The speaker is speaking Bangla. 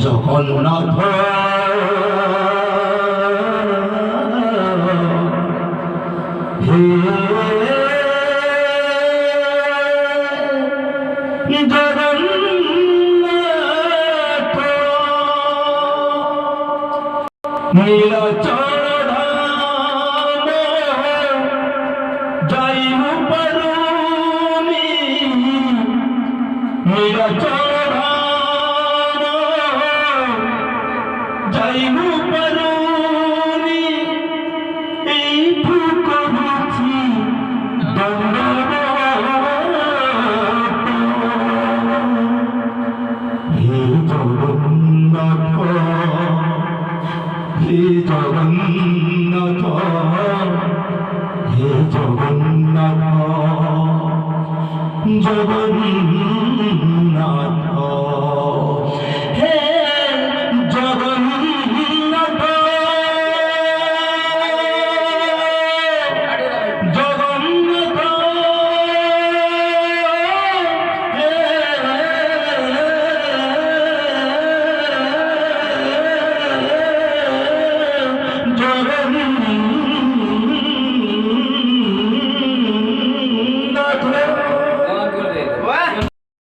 জগন্নাথ হে জগন্নাথ নীলচর ধাম যাইব পারুনি নীলচর যাইব পারুনি এইটু করেছি দণ্ডবত হে জগন্নাথ হে জগন্নাথ হে জগন্নাথ জগন্নাথ